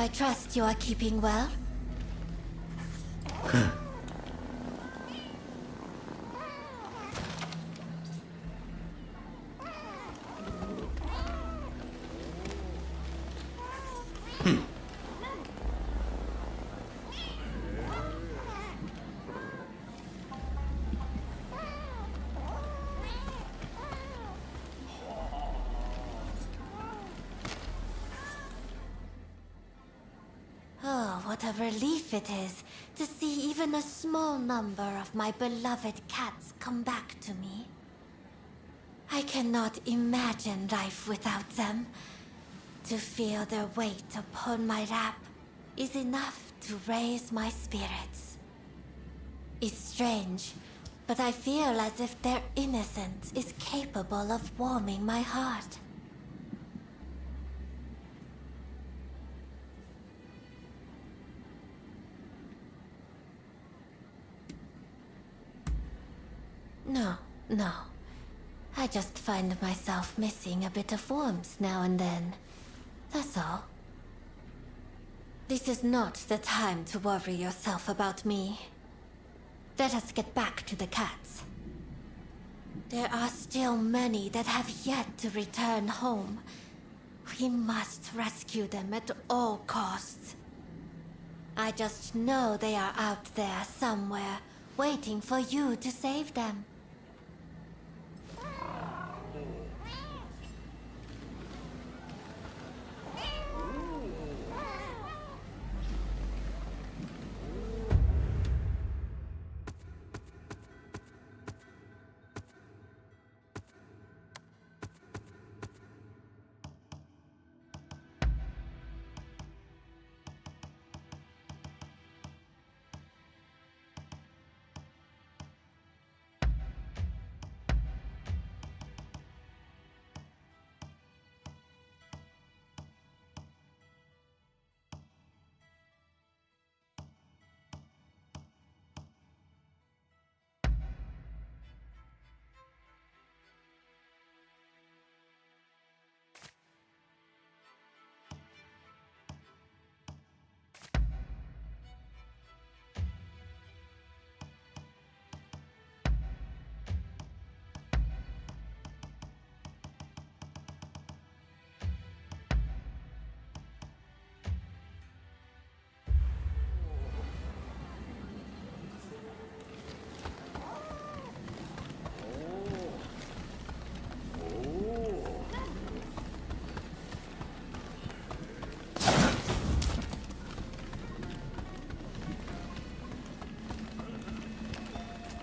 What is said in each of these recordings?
I trust you are keeping well. Oh, what a relief it is to see even a small number of my beloved cats come back to me. I cannot imagine life without them. To feel their weight upon my lap is enough to raise my spirits. It's strange, but I feel as if their innocence is capable of warming my heart. No. I just find myself missing a bit of warmth now and then. That's all. This is not the time to worry yourself about me. Let us get back to the cats. There are still many that have yet to return home. We must rescue them at all costs. I just know they are out there somewhere, waiting for you to save them.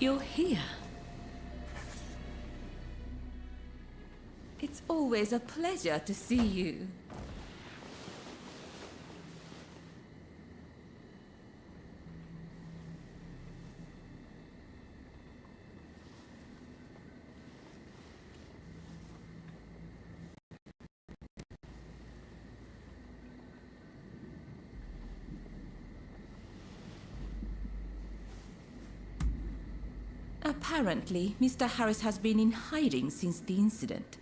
You're here. It's always a pleasure to see you. Apparently, Mr. Harris has been in hiding since the incident.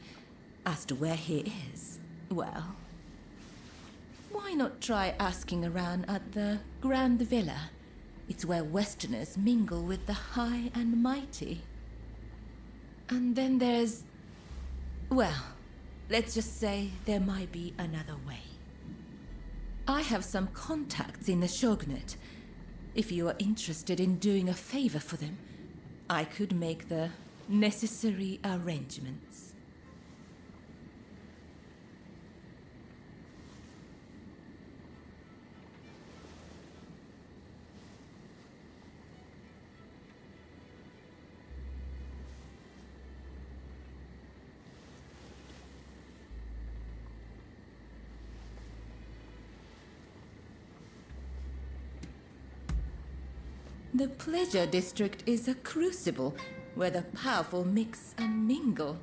As to where he is, well, why not try asking around at the Grand Villa? It's where Westerners mingle with the high and mighty. And then there's... well, let's just say there might be another way. I have some contacts in the Shogunate. If you are interested in doing a favor for them, I could make the necessary arrangements. The Pleasure District is a crucible where the powerful mix and mingle.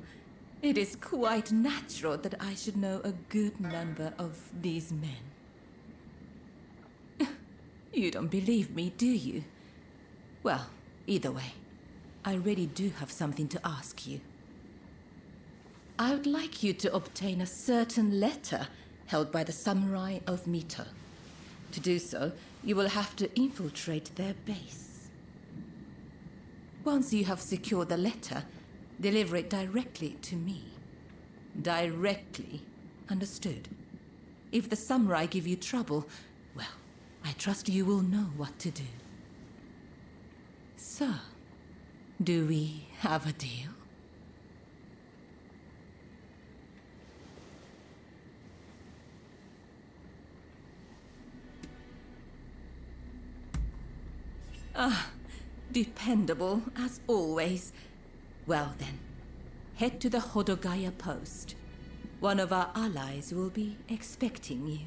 It is quite natural that I should know a good number of these men. You don't believe me, do you? Well, either way, I really do have something to ask you. I would like you to obtain a certain letter held by the samurai of Mito. To do so, you will have to infiltrate their base. Once you have secured the letter, deliver it directly to me. Directly. Understood? If the samurai give you trouble, well, I trust you will know what to do. So, do we have a deal? Ah, dependable as always. Well then, head to the Hodogaya post. One of our allies will be expecting you.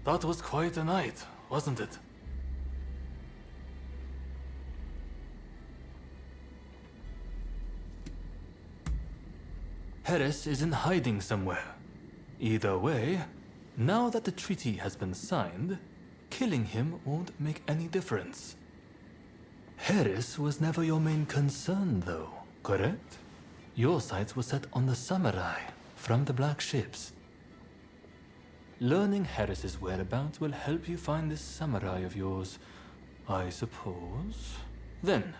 That was quite a night, wasn't it? Harris is in hiding somewhere. Either way, now that the treaty has been signed, killing him won't make any difference. Harris was never your main concern, though, correct? Your sights were set on the samurai from the Black Ships. Learning Harris's whereabouts will help you find this samurai of yours, I suppose. Then,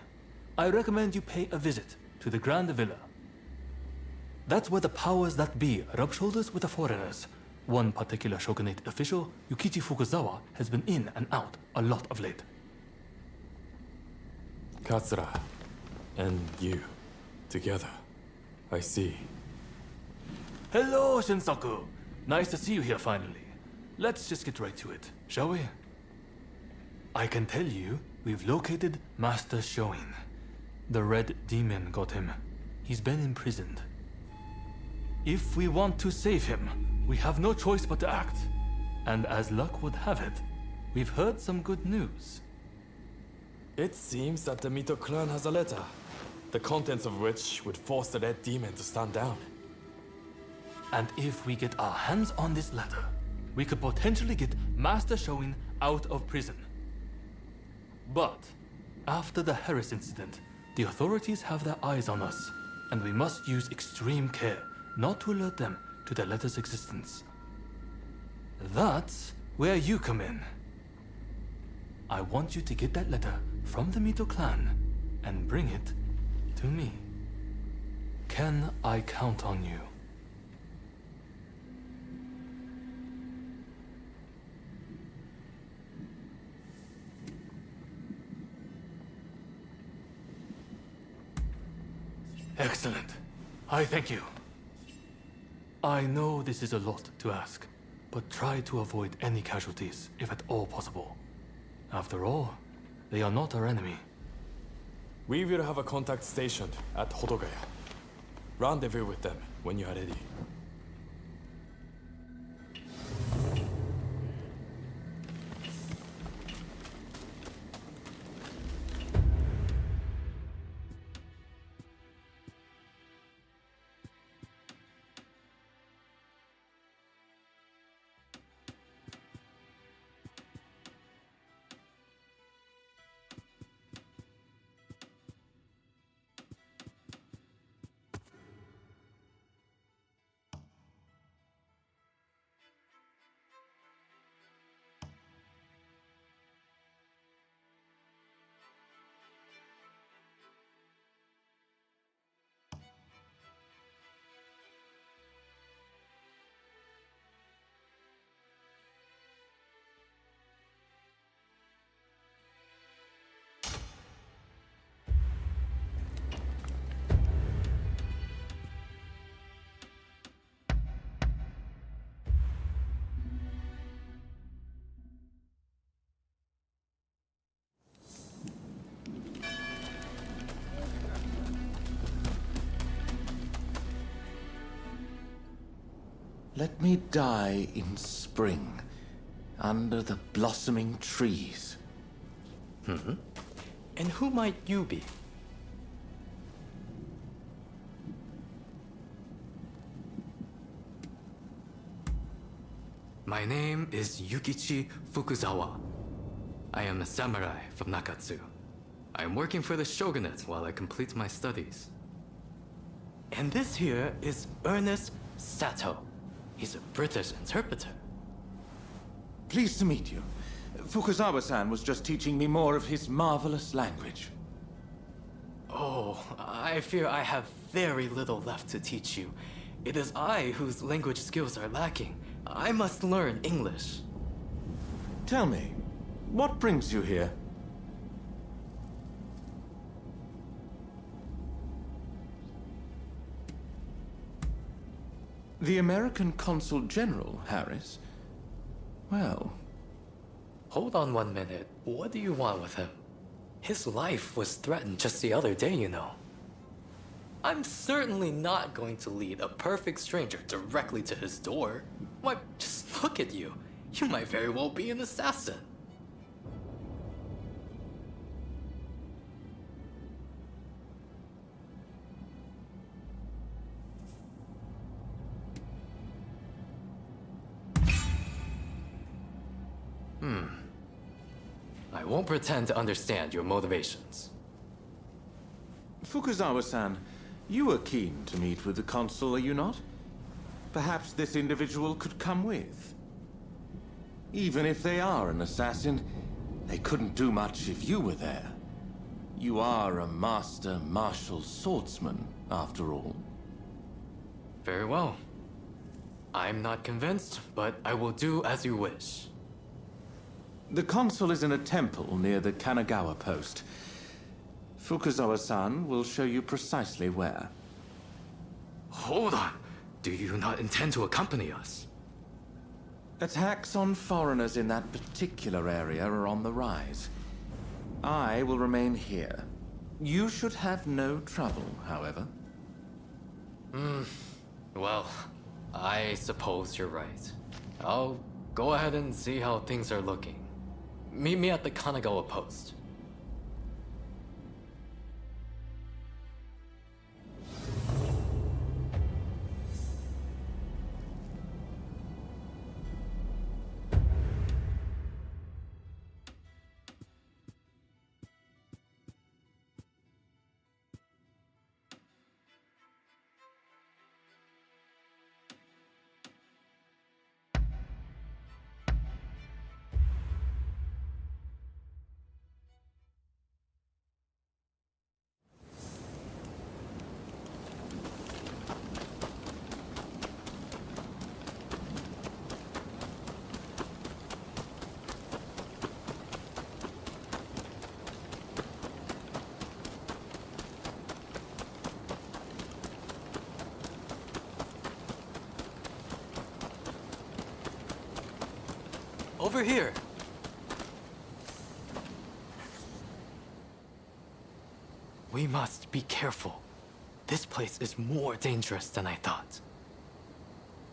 I recommend you pay a visit to the Grand Villa. That's where the powers that be rub shoulders with the foreigners. One particular shogunate official, Yukichi Fukuzawa, has been in and out a lot of late. Katsura and you together. I see. Hello, Shinsaku. Nice to see you here finally. Let's just get right to it, shall we? I can tell you, we've located Master Shoin. The Red Demon got him. He's been imprisoned. If we want to save him, we have no choice but to act. And as luck would have it, we've heard some good news. It seems that the Mito clan has a letter, the contents of which would force the Red Demon to stand down. And if we get our hands on this letter, we could potentially get Master Shoin out of prison. But after the Harris incident, the authorities have their eyes on us, and we must use extreme care not to alert them to the letter's existence. That's where you come in. I want you to get that letter from the Mito clan and bring it to me. Can I count on you? Excellent. I thank you. I know this is a lot to ask, but try to avoid any casualties, if at all possible. After all, they are not our enemy. We will have a contact stationed at Hodogaya. Rendezvous with them when you are ready. Let me die in spring, under the blossoming trees. And who might you be? My name is Yukichi Fukuzawa. I am a samurai from Nakatsu. I am working for the shogunate while I complete my studies. And this here is Ernest Sato. He's a British interpreter. Pleased to meet you. Fukuzawa-san was just teaching me more of his marvelous language. Oh, I fear I have very little left to teach you. It is I whose language skills are lacking. I must learn English. Tell me, what brings you here? The American Consul General, Harris? Well, Hold on 1 minute. What do you want with him? His life was threatened just the other day, you know. I'm certainly not going to lead a perfect stranger directly to his door. Why, just look at you. You might very well be an assassin. I won't pretend to understand your motivations. Fukuzawa-san, you were keen to meet with the consul, are you not? Perhaps this individual could come with. Even if they are an assassin, they couldn't do much if you were there. You are a master martial swordsman, after all. Very well. I'm not convinced, but I will do as you wish. The consul is in a temple near the Kanagawa post. Fukuzawa-san will show you precisely where. Hold on. Do you not intend to accompany us? Attacks on foreigners in that particular area are on the rise. I will remain here. You should have no trouble, however. Well, I suppose you're right. I'll go ahead and see how things are looking. Meet me at the Kanagawa post. Over here. We must be careful. This place is more dangerous than I thought.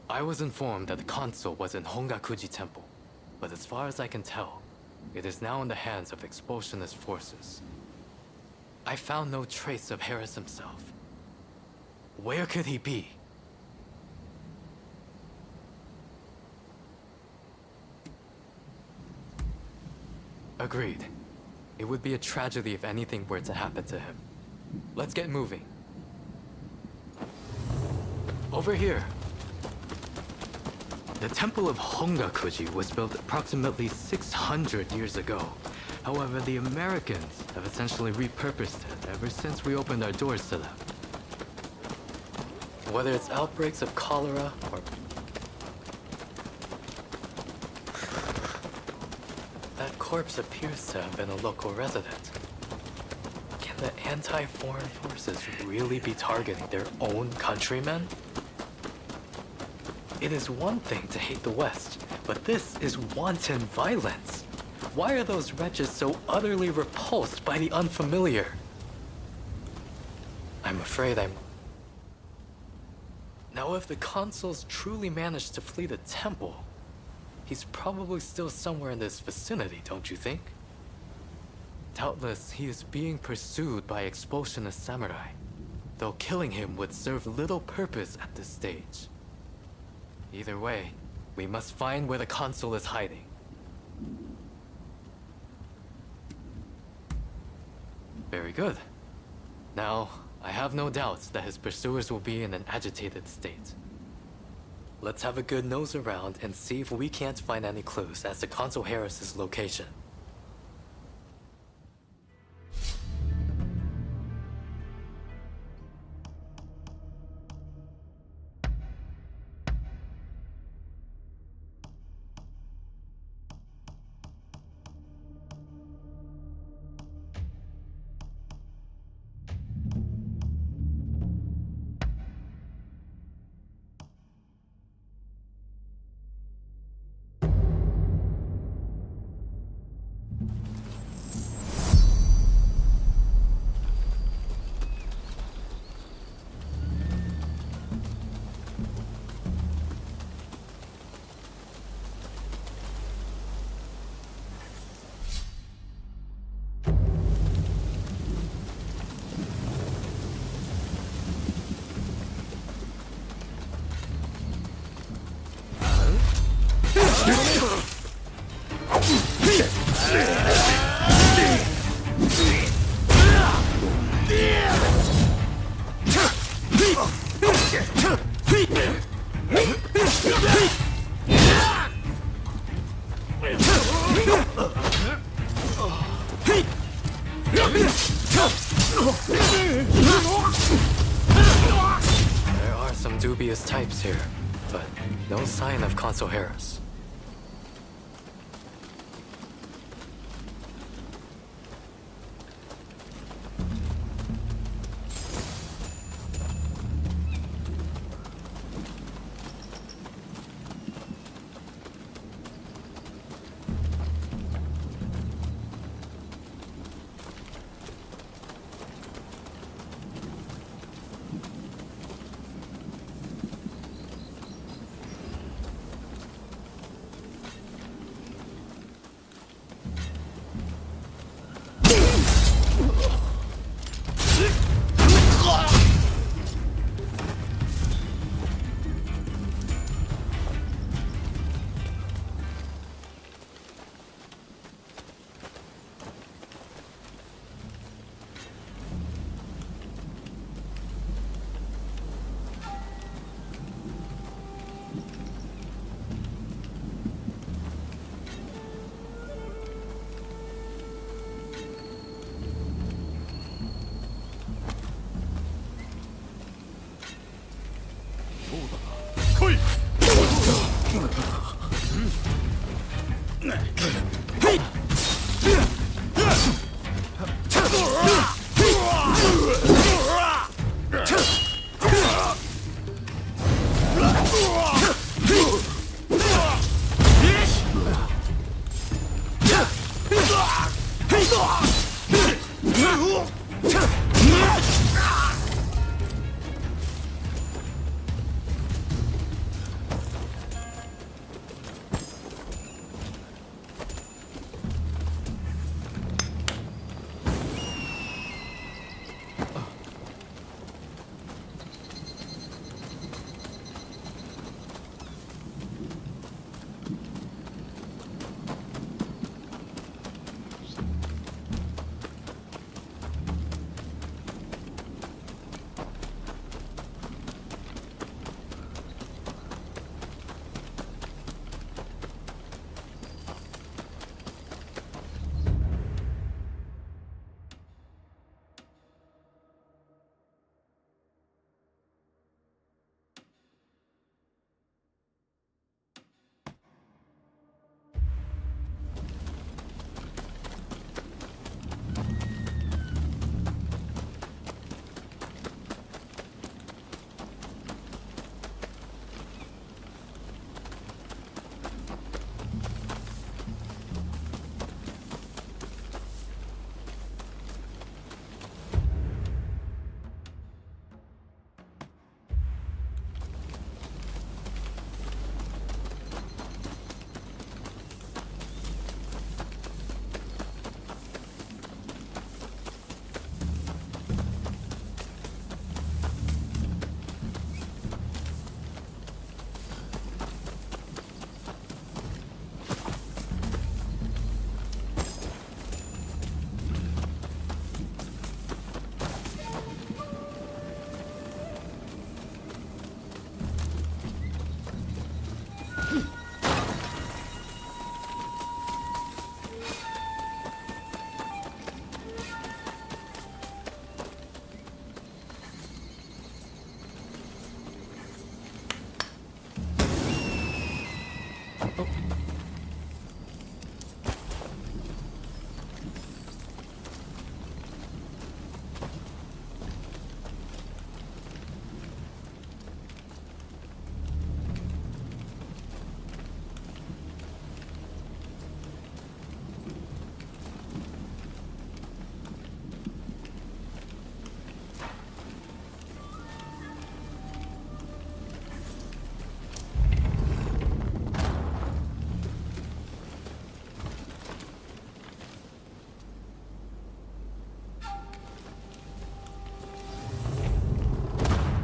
I was informed that the consul was in Hongakuji Temple, but as far as I can tell, it is now in the hands of expulsionist forces. I found no trace of Harris himself. Where could he be? Agreed. It would be a tragedy if anything were to happen to him. Let's get moving. Over here. The Temple of Hongakuji was built approximately 600 years ago. However, the Americans have essentially repurposed it ever since we opened our doors to them. Whether it's outbreaks of cholera or... That corpse appears to have been a local resident. Can the anti-foreign forces really be targeting their own countrymen? It is one thing to hate the West, but this is wanton violence. Why are those wretches so utterly repulsed by the unfamiliar? I'm afraid I'm... Now Now, if the consuls truly managed to flee the temple, he's probably still somewhere in this vicinity, don't you think? Doubtless, he is being pursued by expulsionist samurai, though killing him would serve little purpose at this stage. Either way, we must find where the consul is hiding. Very good. Now, I have no doubts that his pursuers will be in an agitated state. Let's have a good nose around and see if we can't find any clues as to Consul Harris's location. There are some dubious types here, but no sign of Consul Harris.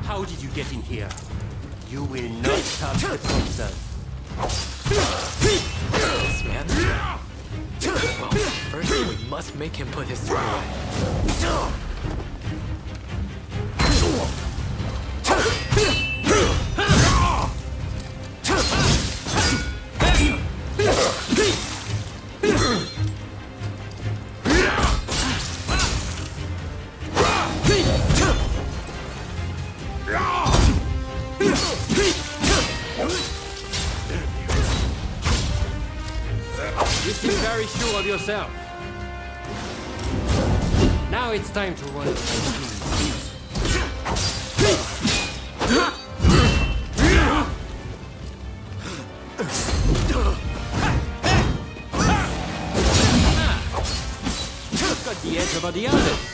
How did you get in here? You will not touch the console. This man? Well, first we must make him put his sword away. You seem very sure of yourself. Now it's time to run. You've got the edge over the others.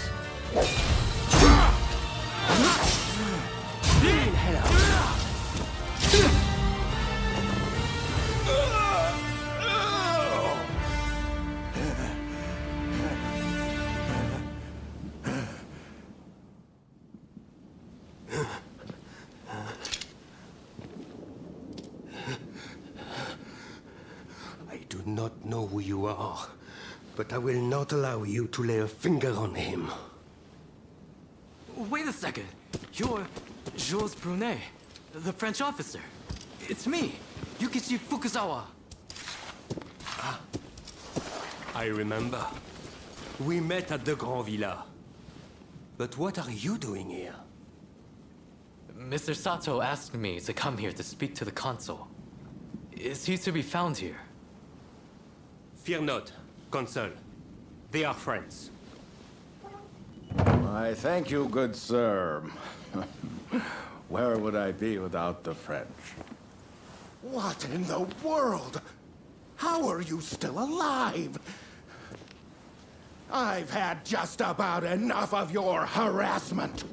Hell out. I do not know who you are, but I will not allow you to lay a finger on him. Wait a second. You're Jules Brunet, the French officer. It's me, Yukichi Fukuzawa. I remember. We met at the Grand Villa. But what are you doing here? Mr. Sato asked me to come here to speak to the consul. Is he to be found here? Fear not, Consul. They are friends. I thank you, good sir. Where would I be without the French? What in the world? How are you still alive? I've had just about enough of your harassment.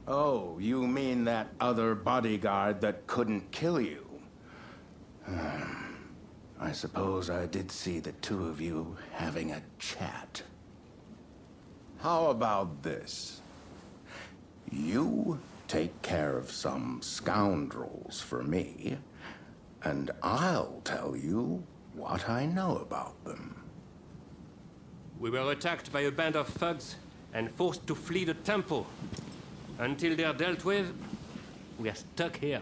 Oh, you mean that other bodyguard that couldn't kill you? I suppose I did see the two of you having a chat. How about this? You take care of some scoundrels for me, and I'll tell you what I know about them. We were attacked by a band of thugs and forced to flee the temple. Until they're dealt with, we are stuck here.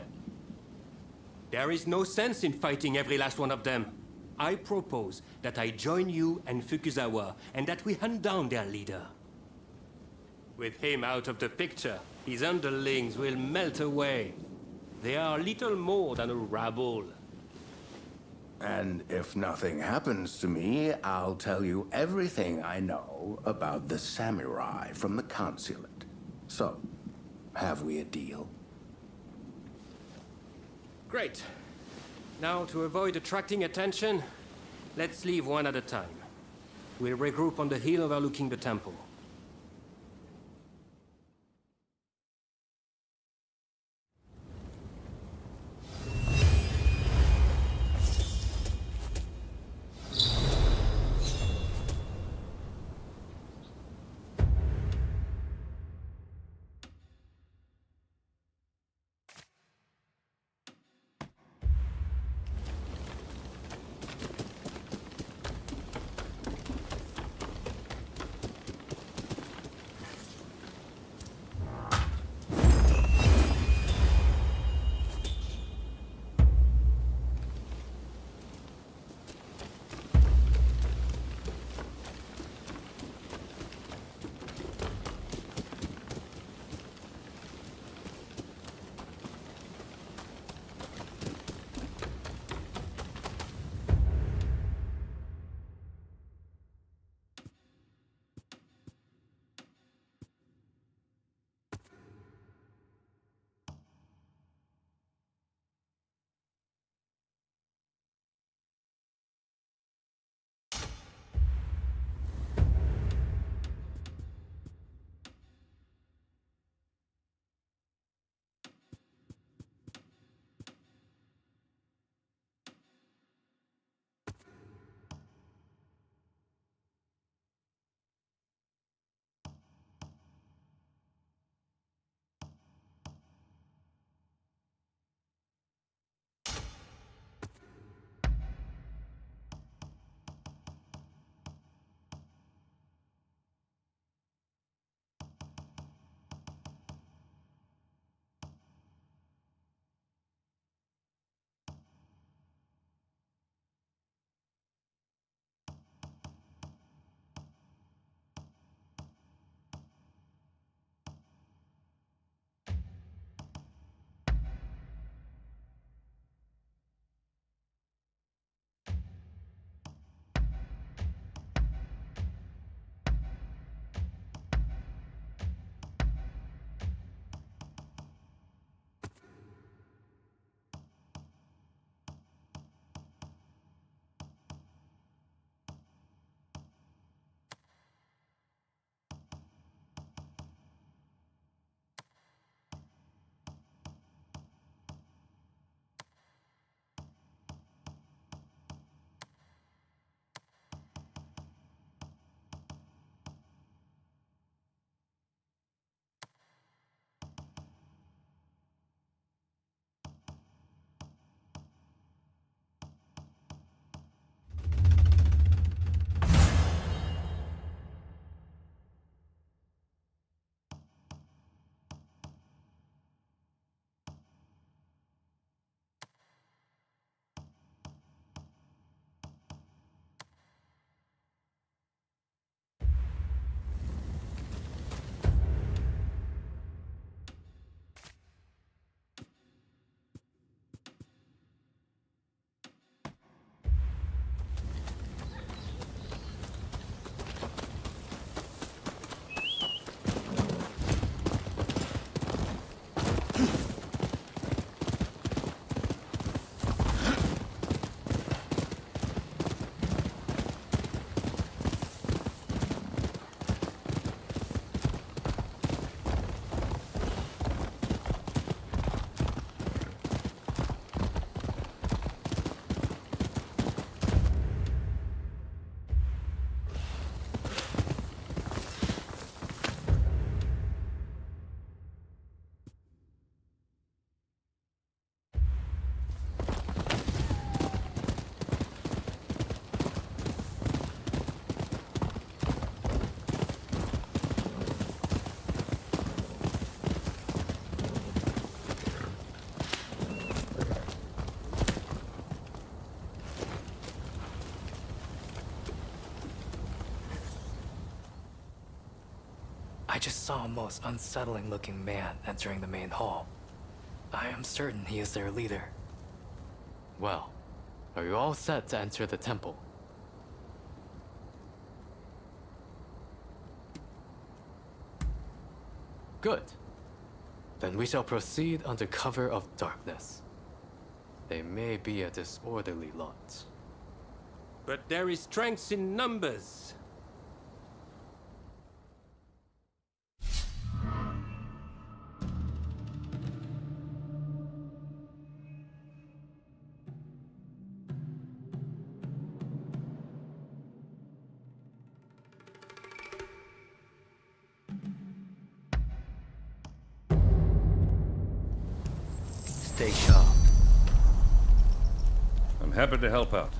There is no sense in fighting every last one of them. I propose that I join you and Fukuzawa, and that we hunt down their leader. With him out of the picture, his underlings will melt away. They are little more than a rabble. And if nothing happens to me, I'll tell you everything I know about the samurai from the consulate. So, have we a deal? Great. Now, to avoid attracting attention, let's leave one at a time. We'll regroup on the hill overlooking the temple. I just saw a most unsettling looking man entering the main hall. I am certain he is their leader. Well, are you all set to enter the temple? Good. Then we shall proceed under cover of darkness. They may be a disorderly lot. But there is strength in numbers. Stay sharp. I'm happy to help out.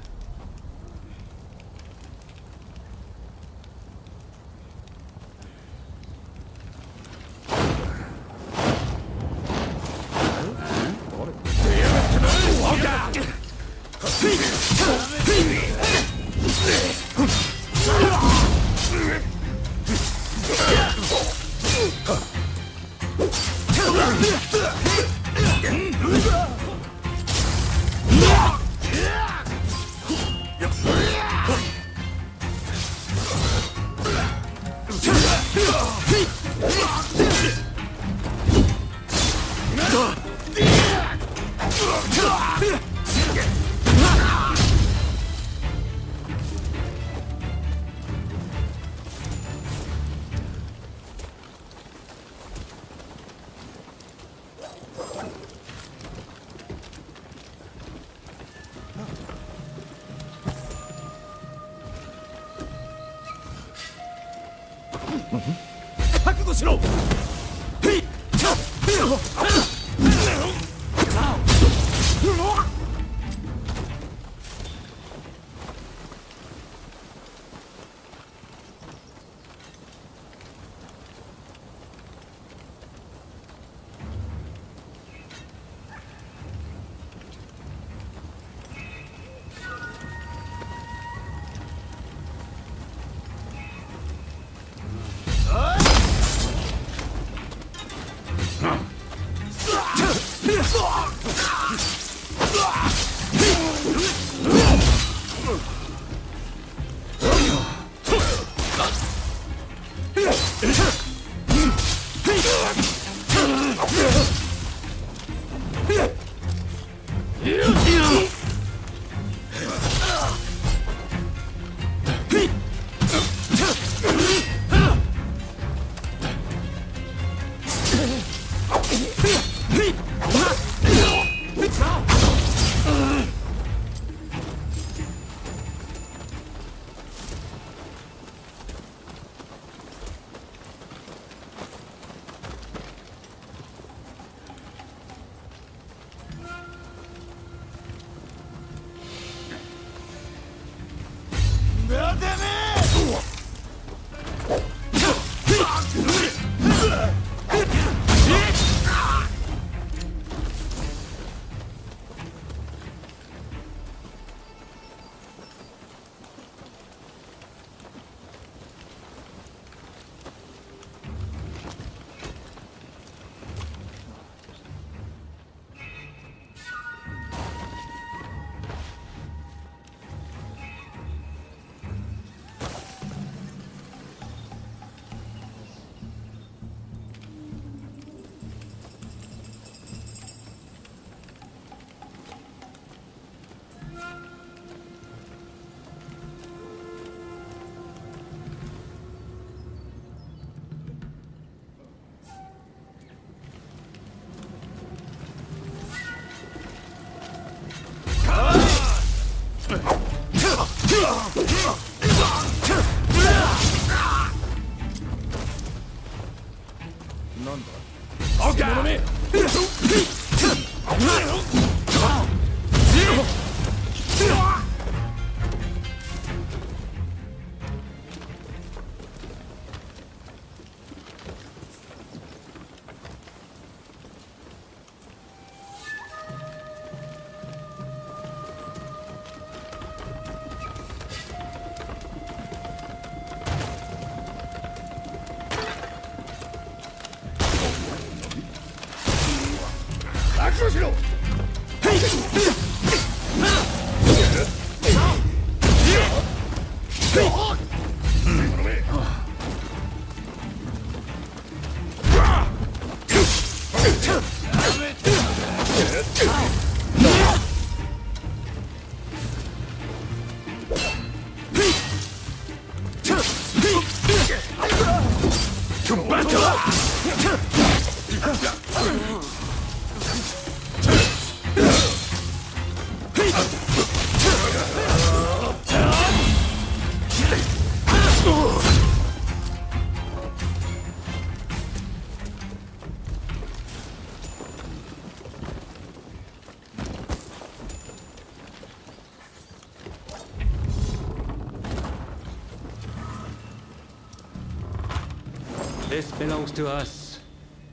This belongs to us,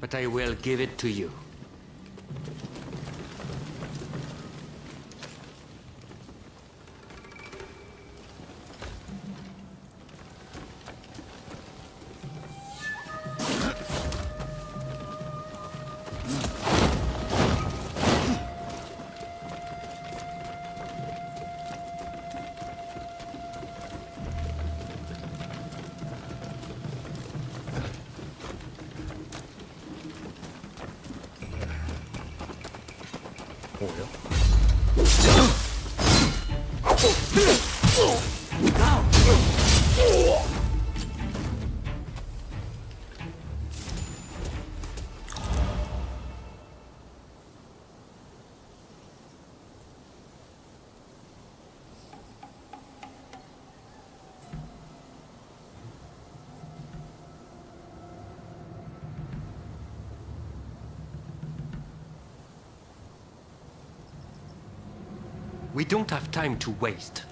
but I will give it to you. We don't have time to waste.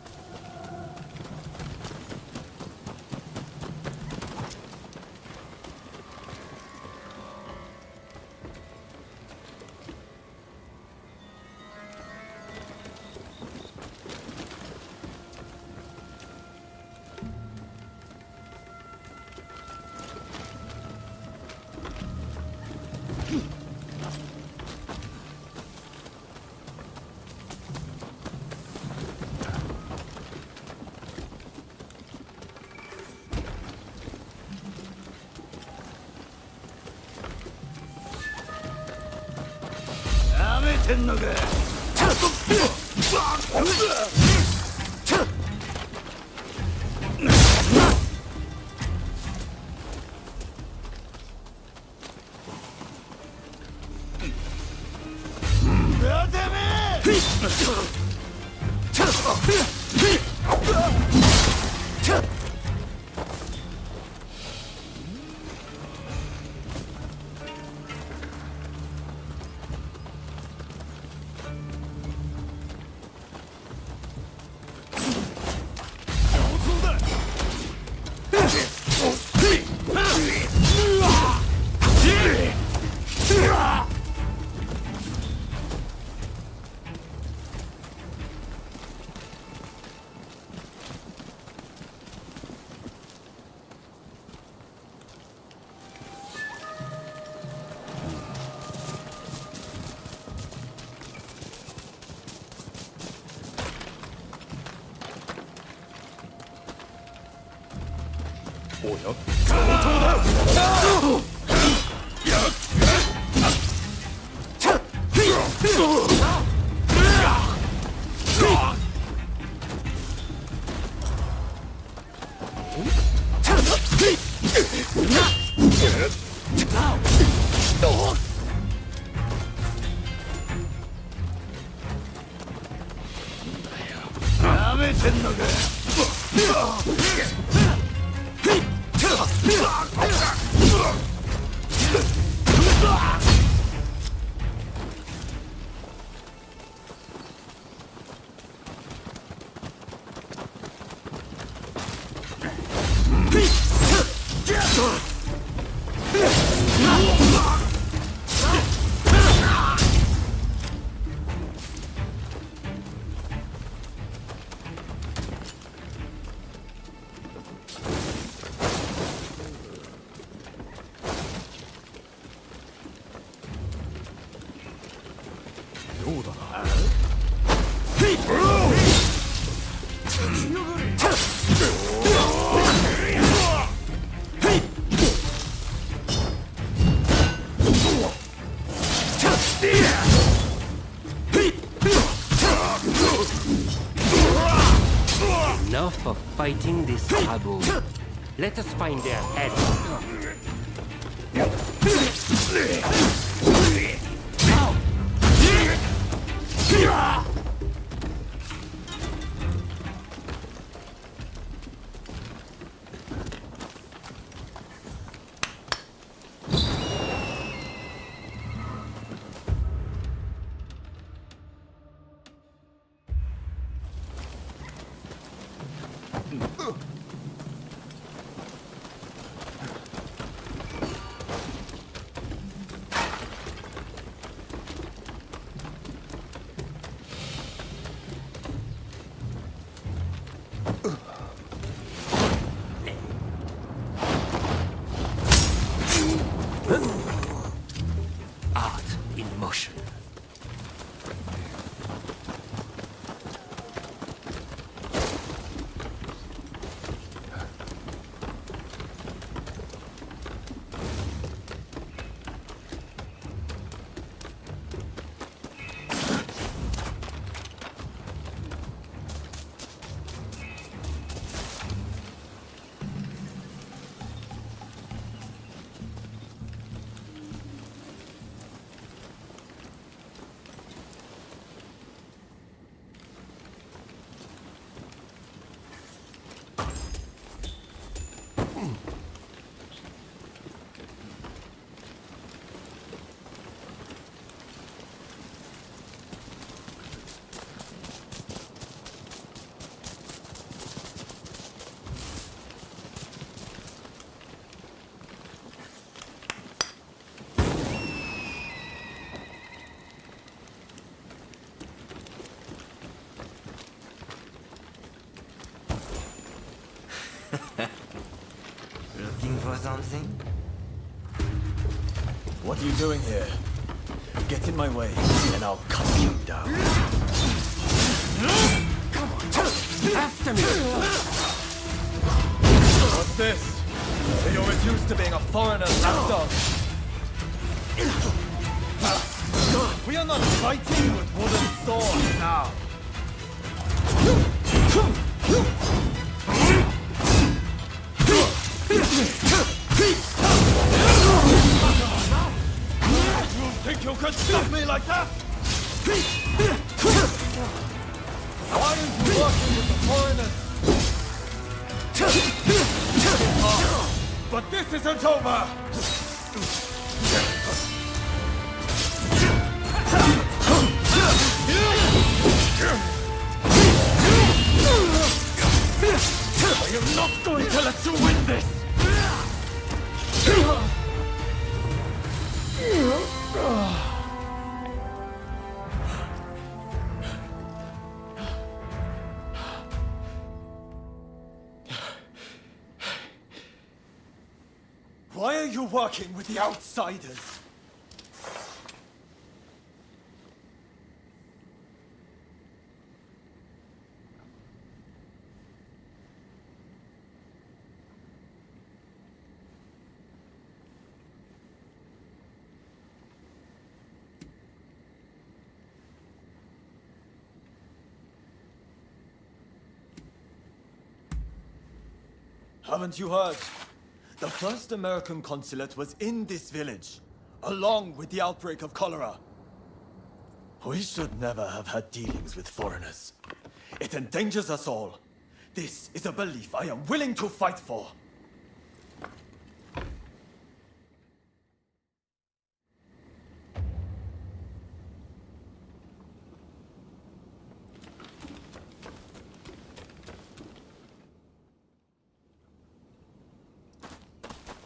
fighting this rabble. Let us find their heads. Art in motion. Looking for something? What are you doing here? Get in my way, and I'll cut you down. Come on, after me! What's this? You're reduced to being a foreigner, lapdog. We are not fighting with wooden swords now. You think you could stop me like that? Why are you working with the foreigners? But this isn't over! I am not going to let you win this! Why are you working with the outsiders? Haven't you heard? The first American consulate was in this village, along with the outbreak of cholera. We should never have had dealings with foreigners. It endangers us all. This is a belief I am willing to fight for.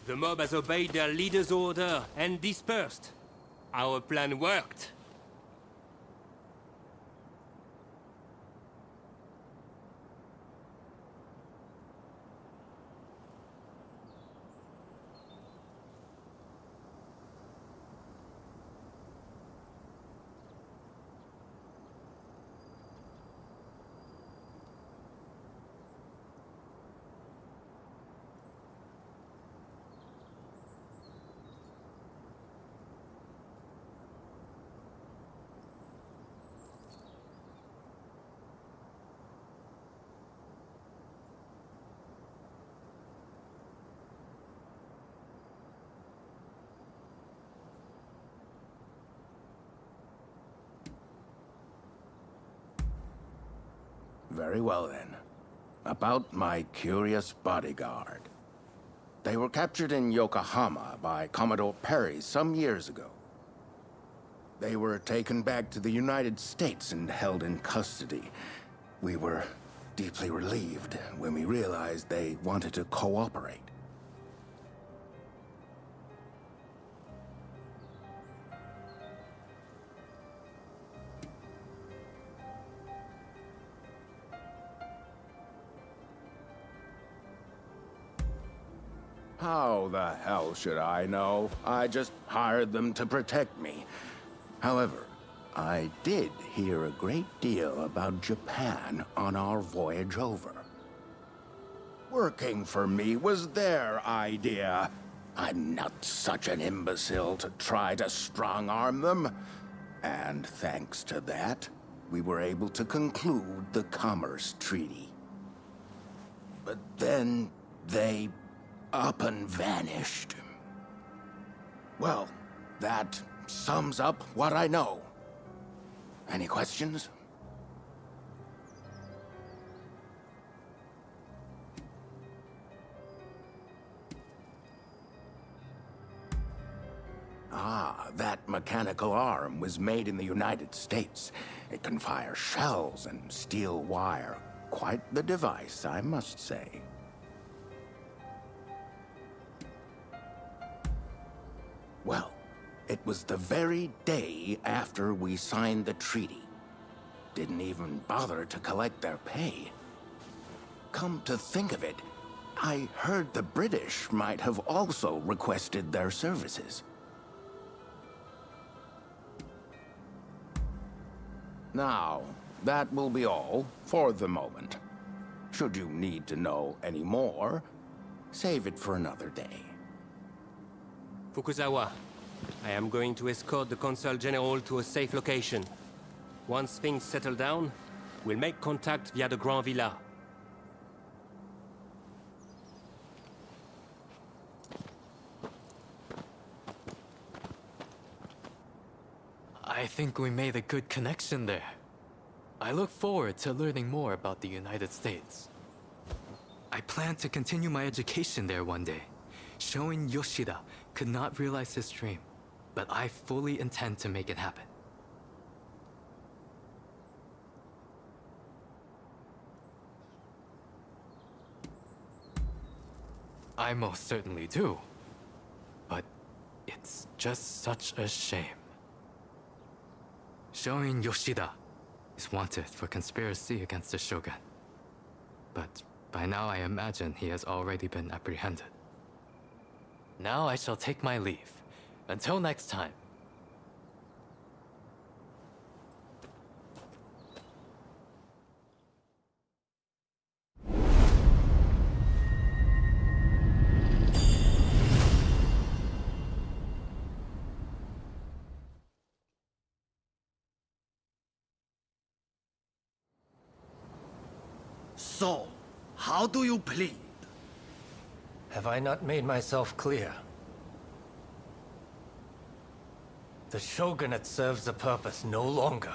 The mob has obeyed their leader's order and dispersed. Our plan worked. Very well then. About my curious bodyguard. They were captured in Yokohama by Commodore Perry some years ago. They were taken back to the United States and held in custody. We were deeply relieved when we realized they wanted to cooperate. How the hell should I know? I just hired them to protect me. However, I did hear a great deal about Japan on our voyage over. Working for me was their idea. I'm not such an imbecile to try to strong-arm them. And thanks to that, we were able to conclude the Commerce Treaty. But then they up and vanished. Well, that sums up what I know. Any questions? Ah, that mechanical arm was made in the United States. It can fire shells and steel wire. Quite the device, I must say. Well, it was the very day after we signed the treaty. Didn't even bother to collect their pay. Come to think of it, I heard the British might have also requested their services. Now, that will be all for the moment. Should you need to know any more, save it for another day. Fukuzawa, I am going to escort the Consul General to a safe location. Once things settle down, we'll make contact via the Grand Villa. I think we made a good connection there. I look forward to learning more about the United States. I plan to continue my education there one day. Showing Yoshida could not realize his dream, but I fully intend to make it happen. I most certainly do. But it's just such a shame. Showing Yoshida is wanted for conspiracy against the Shogun. But by now I imagine he has already been apprehended. Now I shall take my leave. Until next time. So, how do you plead? Have I not made myself clear? The shogunate serves a purpose no longer.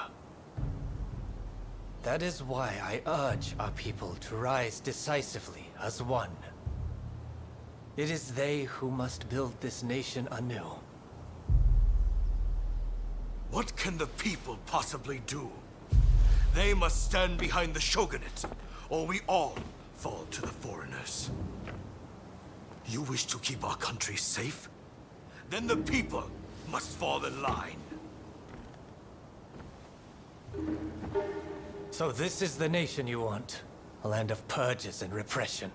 That is why I urge our people to rise decisively as one. It is they who must build this nation anew. What can the people possibly do? They must stand behind the shogunate, or we all fall to the foreigners. You wish to keep our country safe? Then the people must fall in line. So this is the nation you want? A land of purges and repression.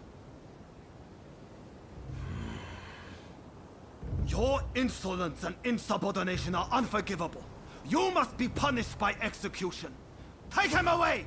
Your insolence and insubordination are unforgivable. You must be punished by execution. Take him away!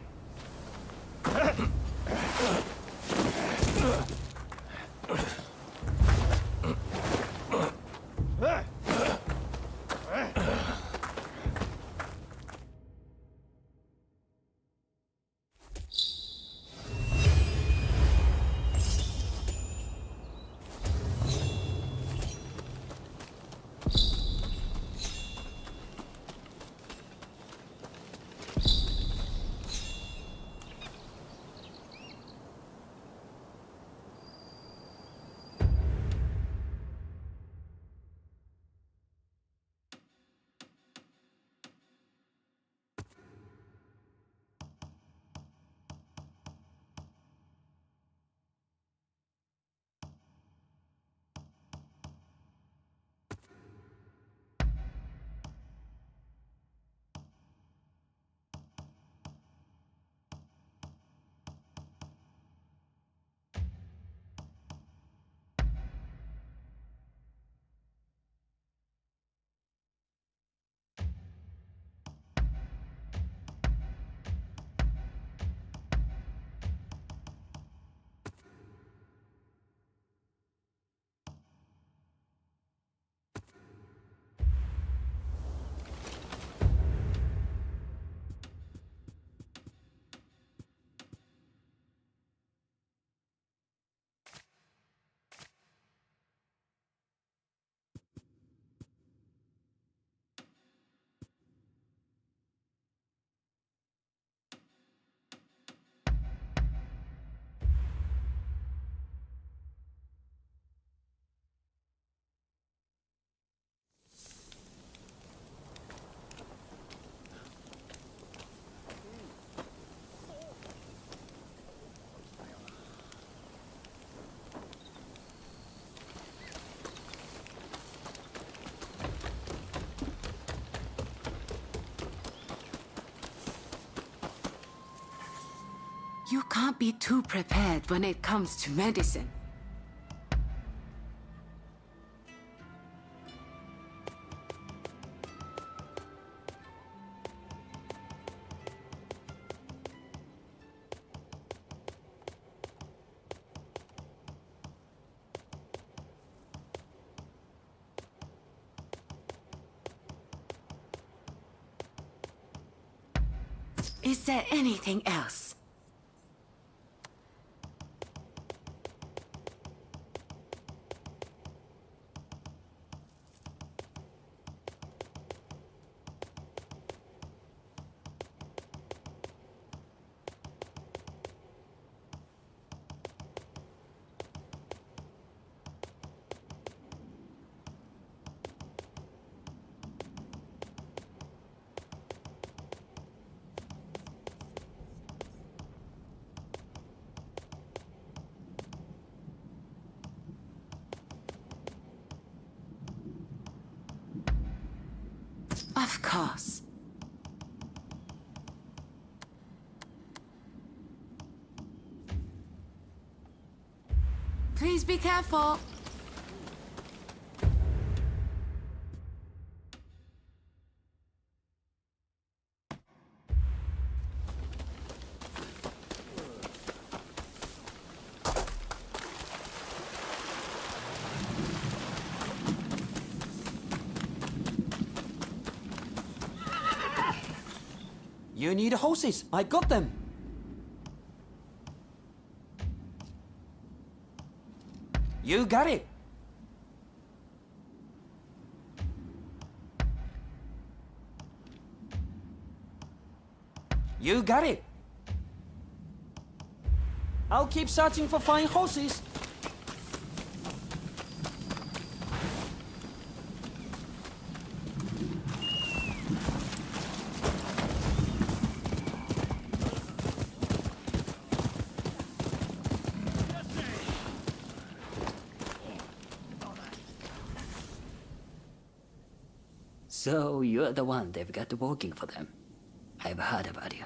You can't be too prepared when it comes to medicine. Is there anything else? Of course. Please be careful. You need horses. I got them. You got it. You got it. I'll keep searching for fine horses. So you're the one they've got working for them. I've heard about you.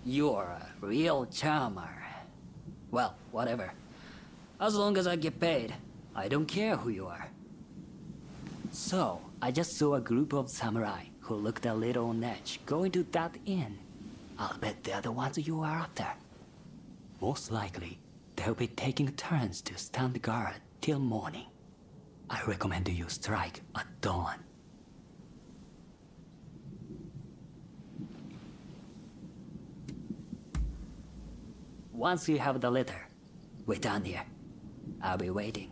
You're a real charmer. Well, whatever. As long as I get paid, I don't care who you are. So, I just saw a group of samurai who looked a little on edge going to that inn. I'll bet they're the ones you are after. Most likely, they'll be taking turns to stand guard till morning. I recommend you strike at dawn. Once you have the letter, we're done here. I'll be waiting.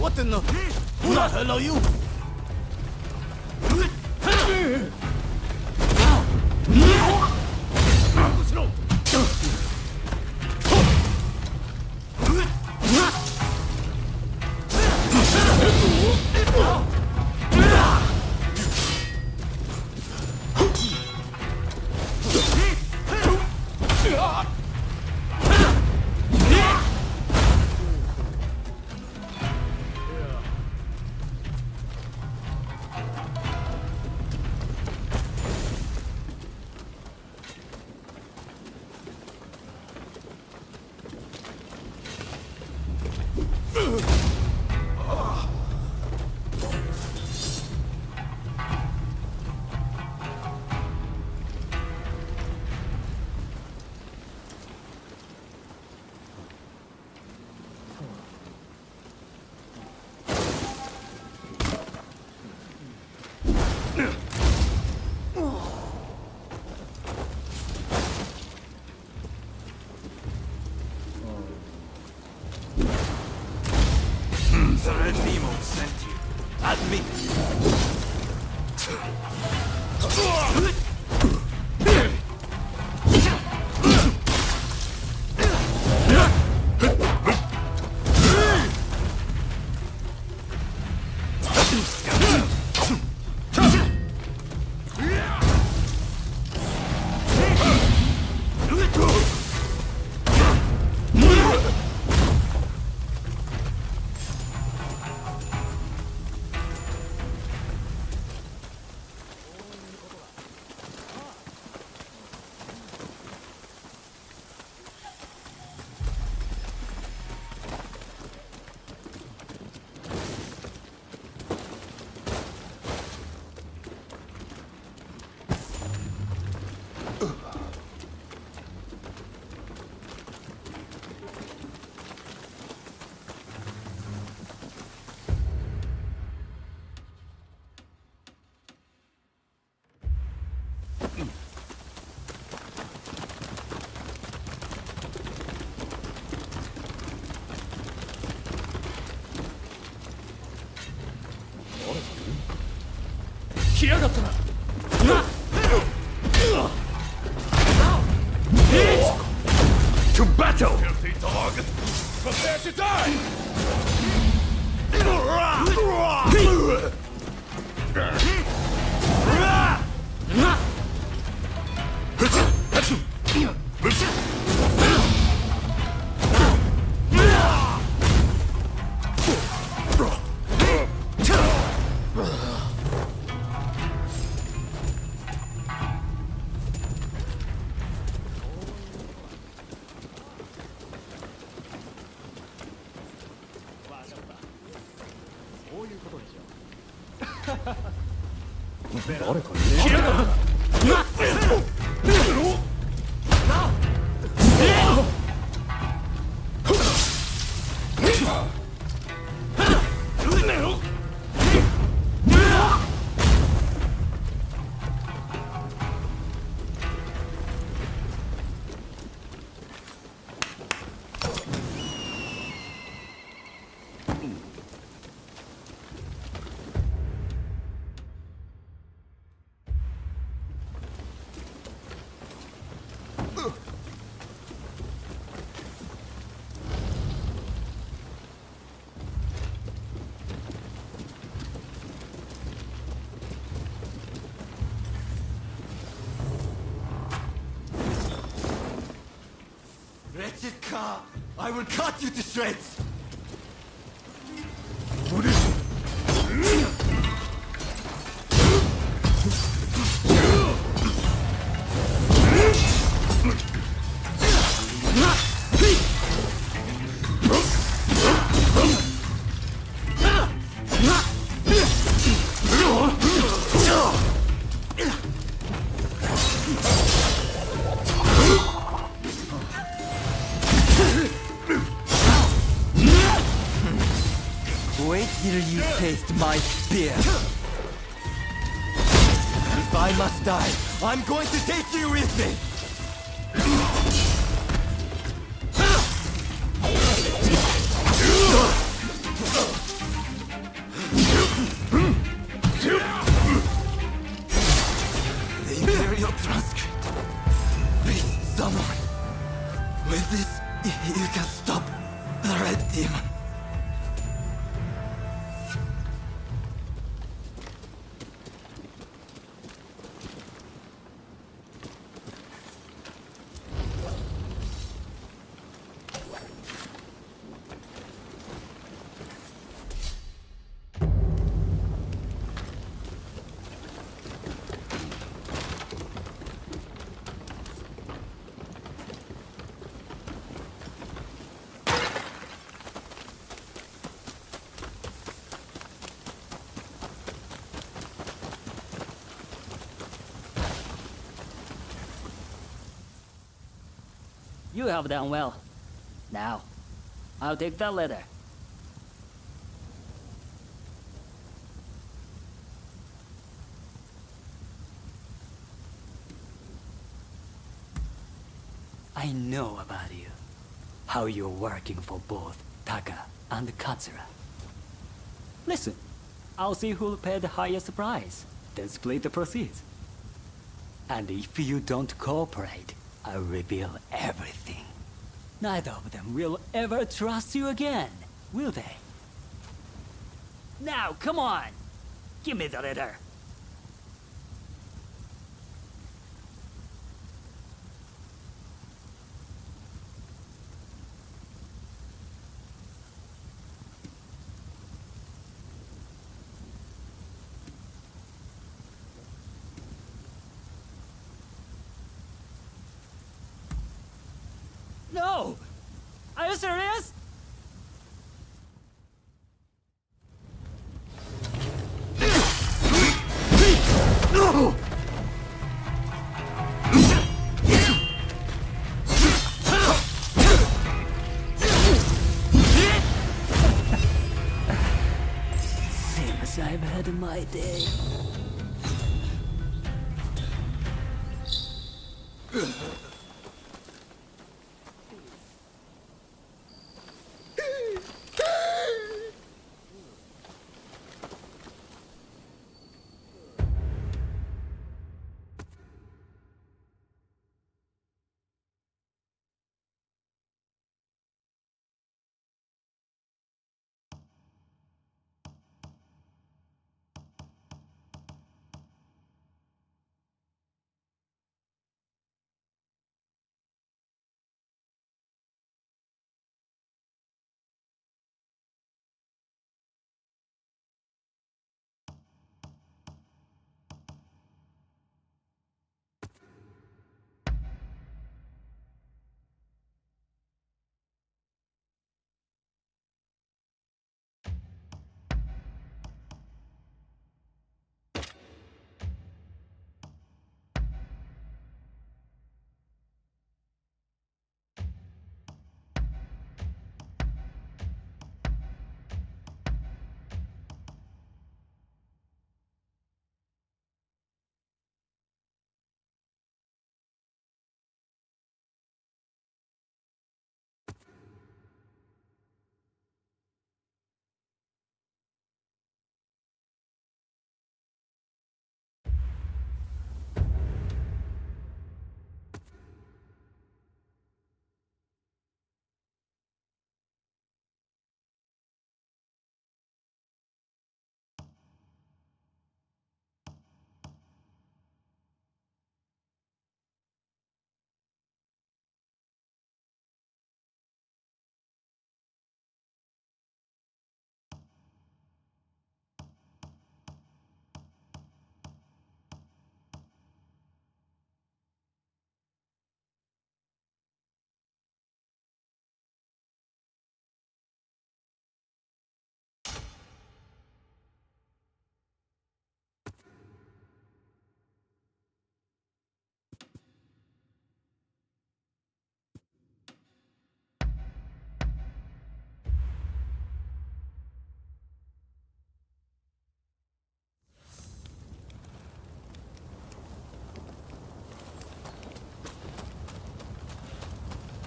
What in the... Who the hell are you? The Red Demon sent you. Admit来やがったな。To battle! Filthy dog! Prepare to die! Wretched car! I will cut you to shreds! Wait till you taste my spear. If I must die, I'm going to take you with me! The Imperial transcript. Please, someone. With this, you can stop the Red Demon. You have done well. Now, I'll take that letter. I know about you. How you're working for both Taka and Katsura. Listen, I'll see who'll pay the highest price, then split the proceeds. And if you don't cooperate, I'll reveal everything. Neither of them will ever trust you again, will they? Now, come on! Give me the letter! No! Are you serious? No! Seems I've had my day.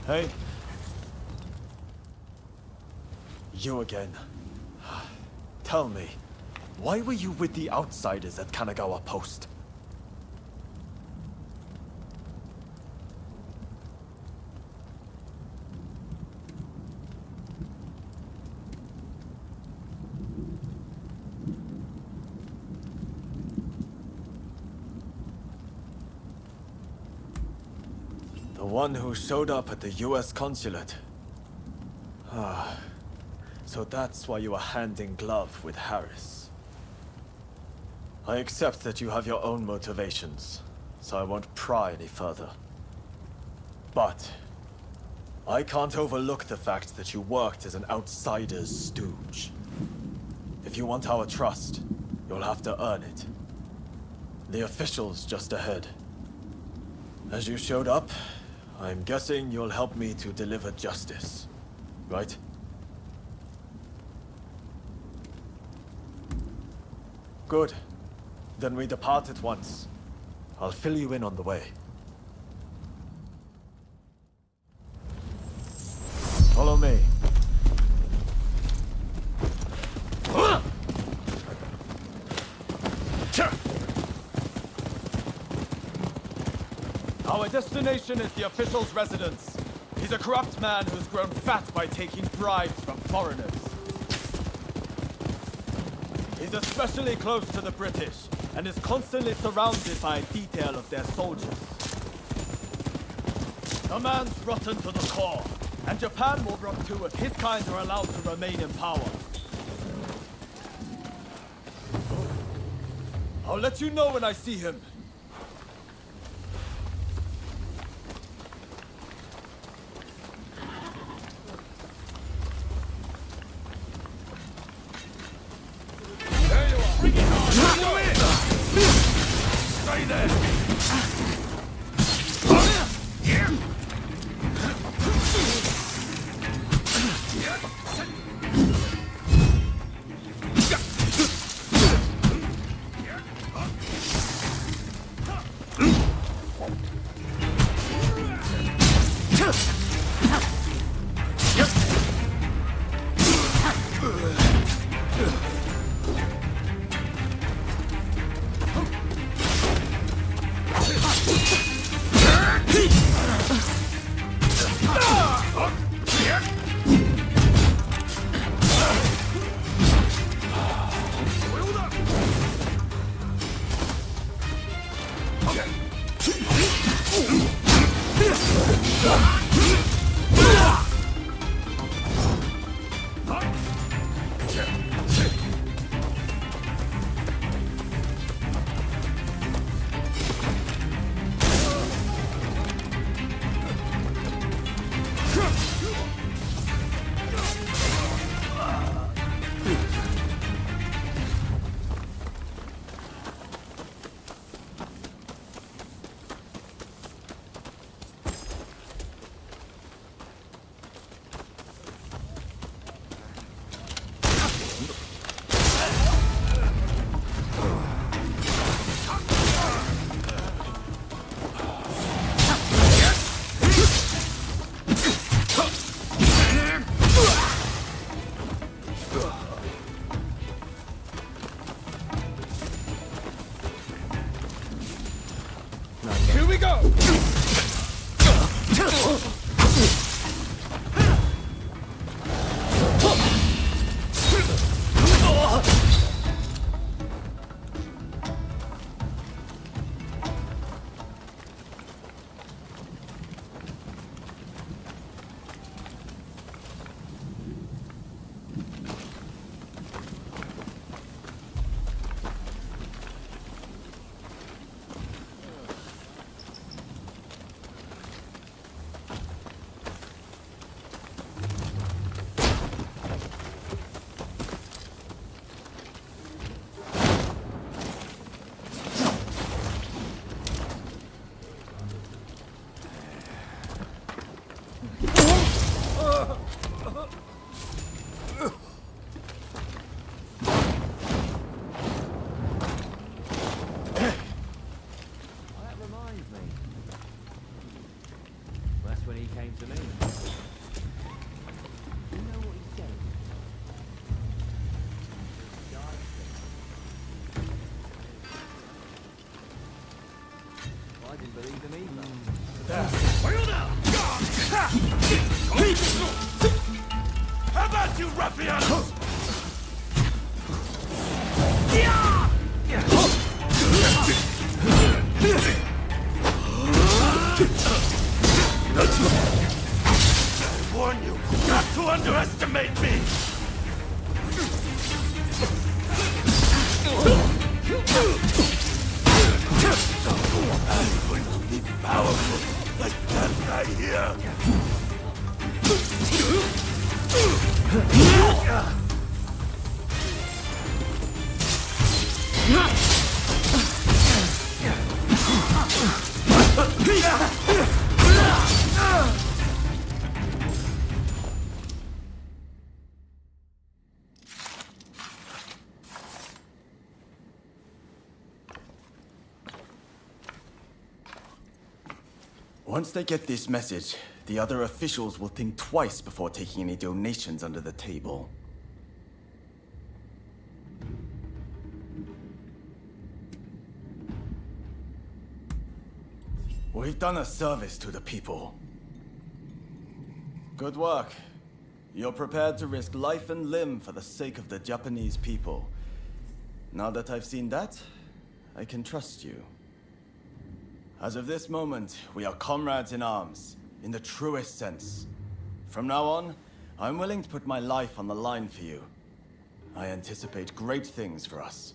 Hey. You again. Tell me, why were you with the outsiders at Kanagawa Post? The one who showed up at the US consulate. Ah, so that's why you were hand in glove with Harris. I accept that you have your own motivations, so I won't pry any further. But I can't overlook the fact that you worked as an outsider's stooge. If you want our trust, you'll have to earn it. The officials just ahead. As you showed up, I'm guessing you'll help me to deliver justice, right? Good. Then we depart at once. I'll fill you in on the way. Follow me. Our destination is the official's residence. He's a corrupt man who's grown fat by taking bribes from foreigners. He's especially close to the British, and is constantly surrounded by a detail of their soldiers. The man's rotten to the core, and Japan will rot too if his kind are allowed to remain in power. I'll let you know when I see him. Stay there! Here we go! When he came to me. You know what he said? I didn't believe him either. How about you, ruffians? I warn you not to underestimate me! I'm going to be powerful like that guy here. Once they get this message, the other officials will think twice before taking any donations under the table. We've done a service to the people. Good work. You're prepared to risk life and limb for the sake of the Japanese people. Now that I've seen that, I can trust you. As of this moment, we are comrades in arms, in the truest sense. From now on, I'm willing to put my life on the line for you. I anticipate great things for us.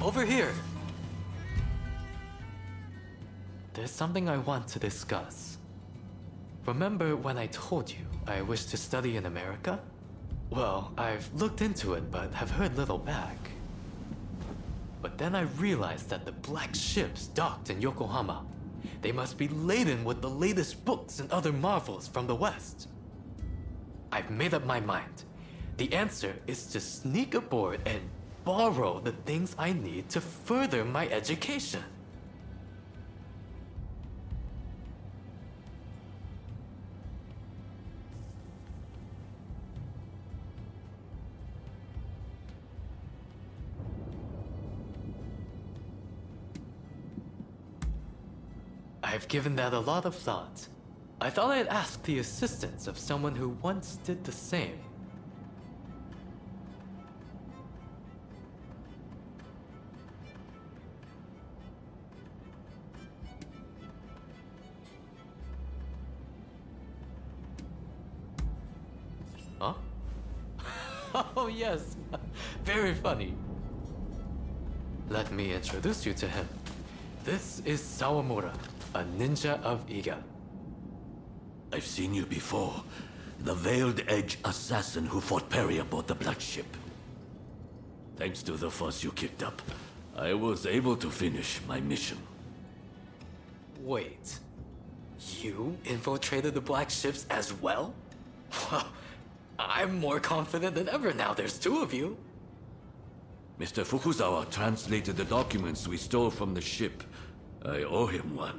Over here! There's something I want to discuss. Remember when I told you I wish to study in America? Well, I've looked into it, but have heard little back. But then I realized that the black ships docked in Yokohama. They must be laden with the latest books and other marvels from the West. I've made up my mind. The answer is to sneak aboard and borrow the things I need to further my education. I've given that a lot of thought. I thought I'd ask the assistance of someone who once did the same. Huh? Oh yes, very funny. Let me introduce you to him. This is Sawamura, a ninja of Iga. I've seen you before. The Veiled Edge assassin who fought Perry aboard the Black Ship. Thanks to the fuss you kicked up, I was able to finish my mission. Wait, you infiltrated the Black Ships as well? Well, I'm more confident than ever now there's two of you. Mr. Fukuzawa translated the documents we stole from the ship. I owe him one.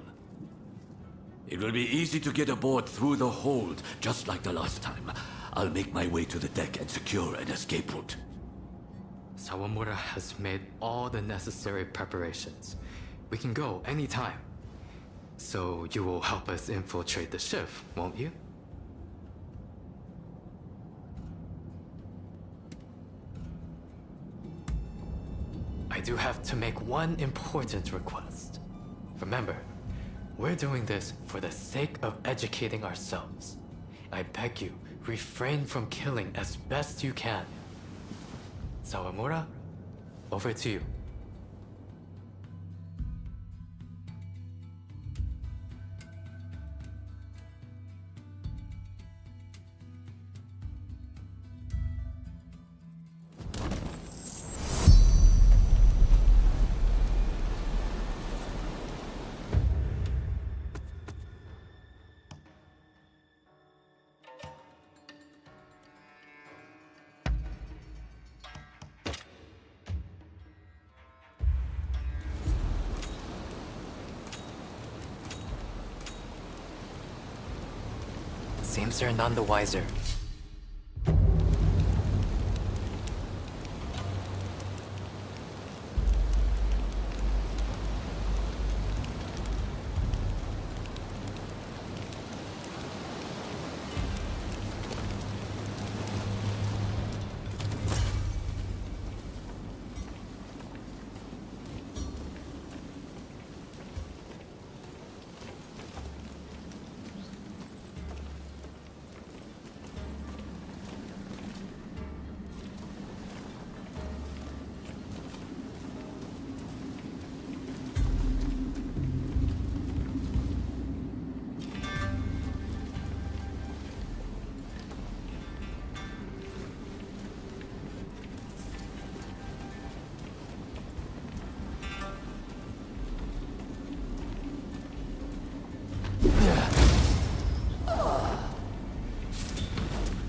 It will be easy to get aboard through the hold, just like the last time. I'll make my way to the deck and secure an escape route. Sawamura has made all the necessary preparations. We can go anytime. So you will help us infiltrate the ship, won't you? I do have to make one important request. Remember, we're doing this for the sake of educating ourselves. I beg you, refrain from killing as best you can. Sawamura, over to you. Seems they're none the wiser.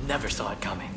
Never saw it coming.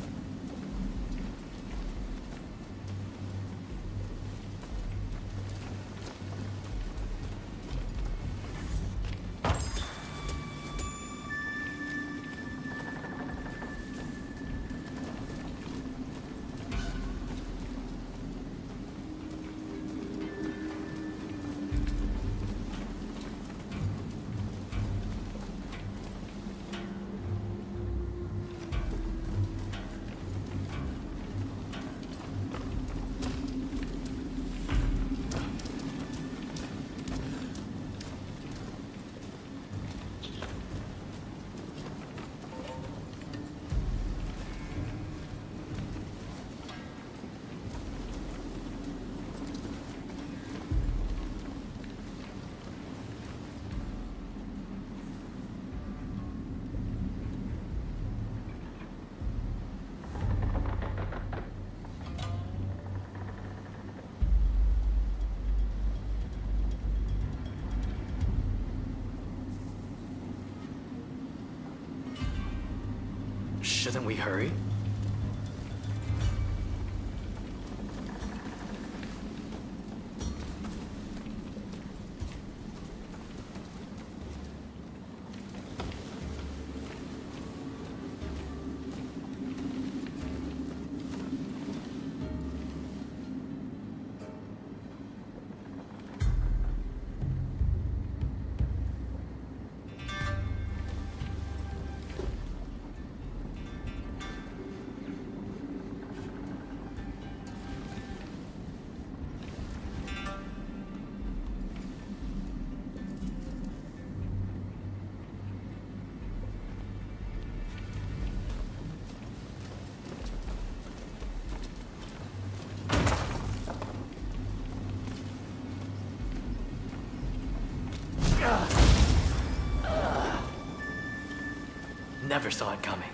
Shouldn't we hurry? Never saw it coming.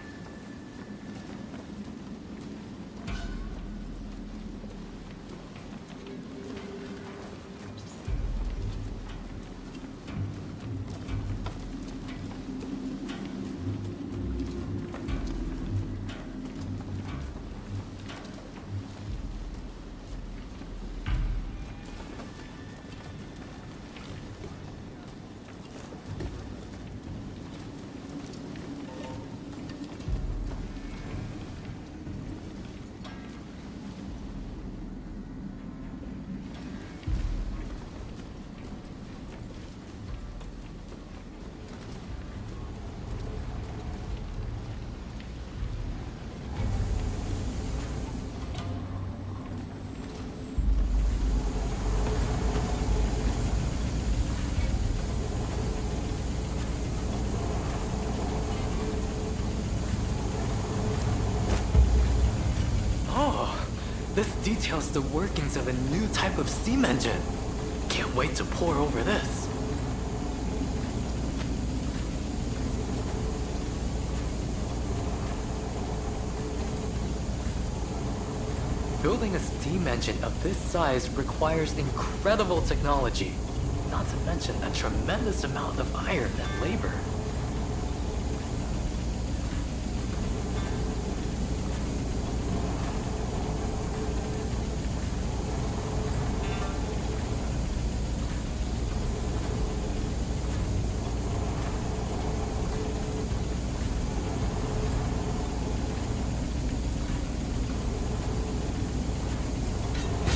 This details the workings of a new type of steam engine. Can't wait to pore over this. Building a steam engine of this size requires incredible technology, not to mention a tremendous amount of iron and labor.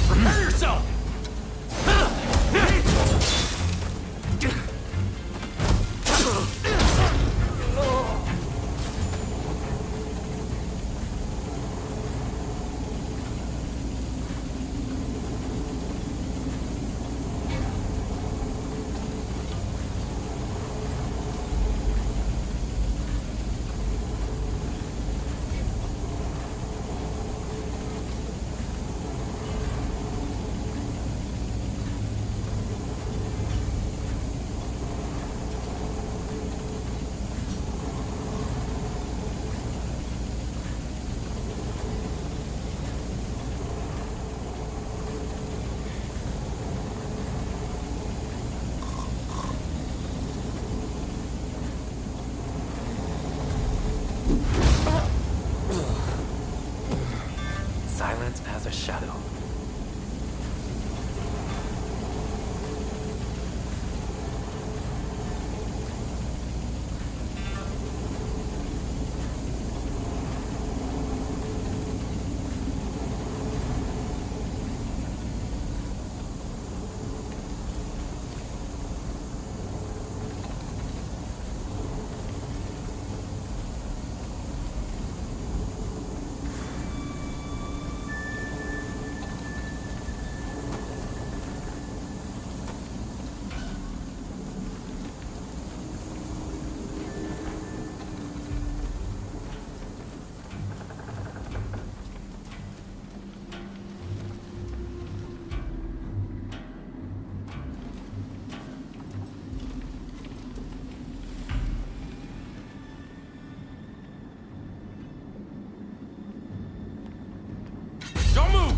Prepare yourself! Silent as a shadow. Don't move!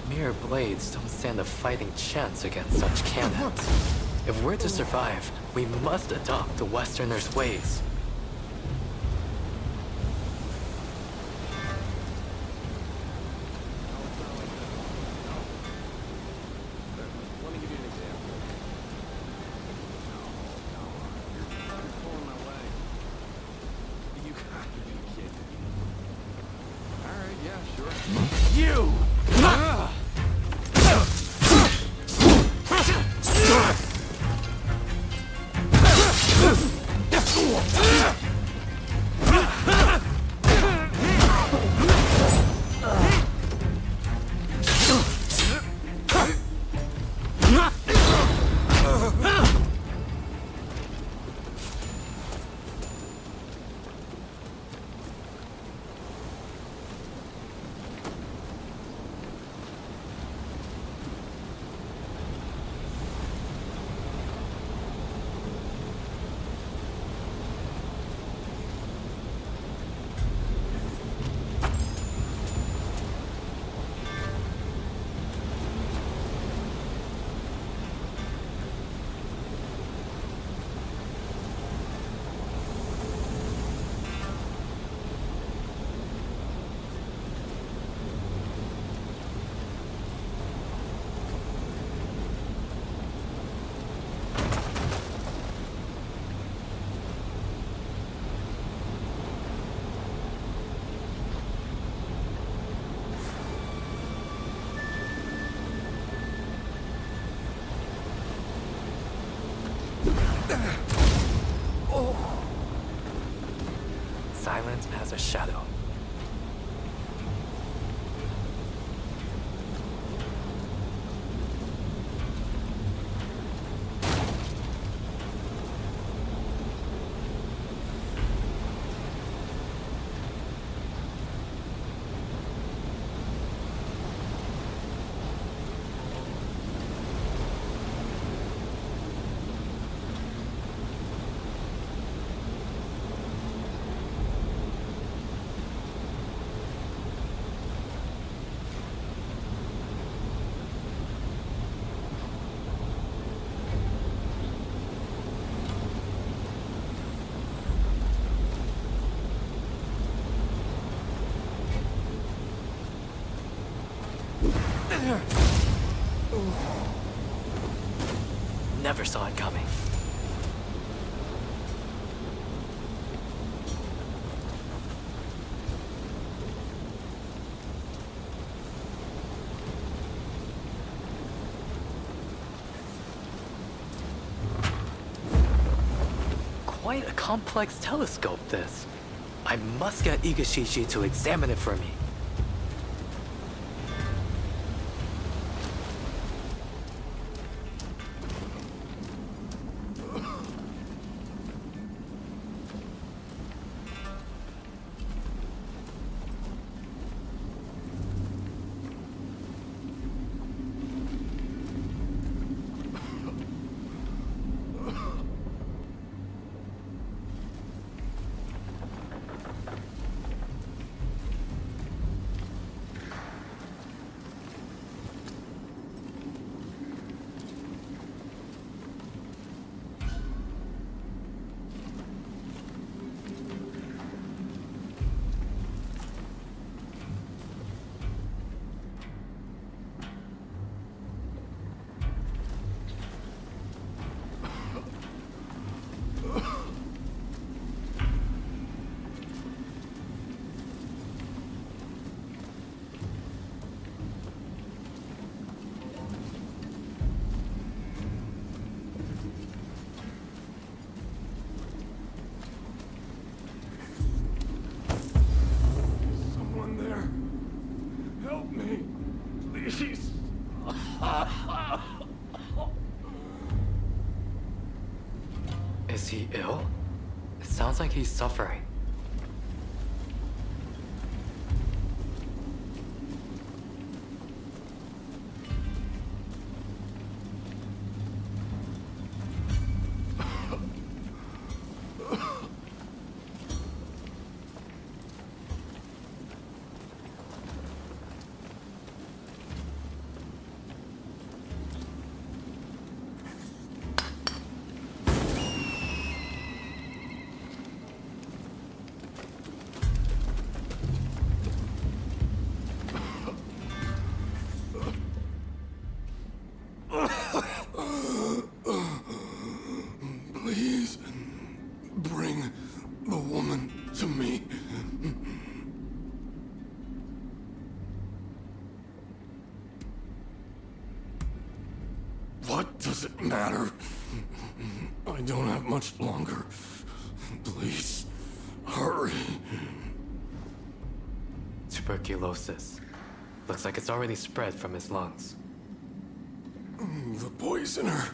Mere blades don't stand a fighting chance against such cannons. If we're to survive, we must adopt the Westerners' ways. Let me give you an example. silent as a shadow. Never saw it coming. Quite a complex telescope, this. I must get Igashishi to examine it for me. Is he ill? It sounds like he's suffering. Please, bring the woman to me. What does it matter? I don't have much longer. Please, hurry. Tuberculosis. Looks like it's already spread from his lungs. The poisoner.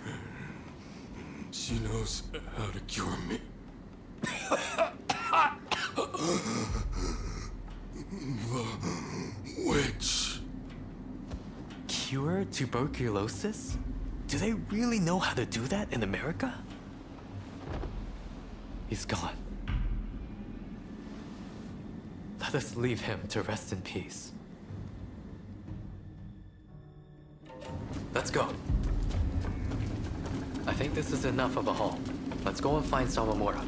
She knows how to cure me. The witch. Cure tuberculosis? Do they really know how to do that in America? He's gone. Let us leave him to rest in peace. Let's go. I think this is enough of a haul. Let's go and find Sawamura.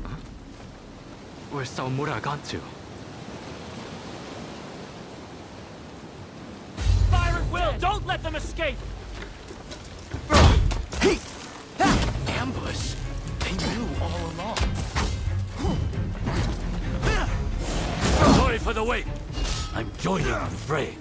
Huh? Where's Sawamura gone to? Fire at will! Don't let them escape! Ambush? They knew all along. Sorry for the wait. I'm joining the fray.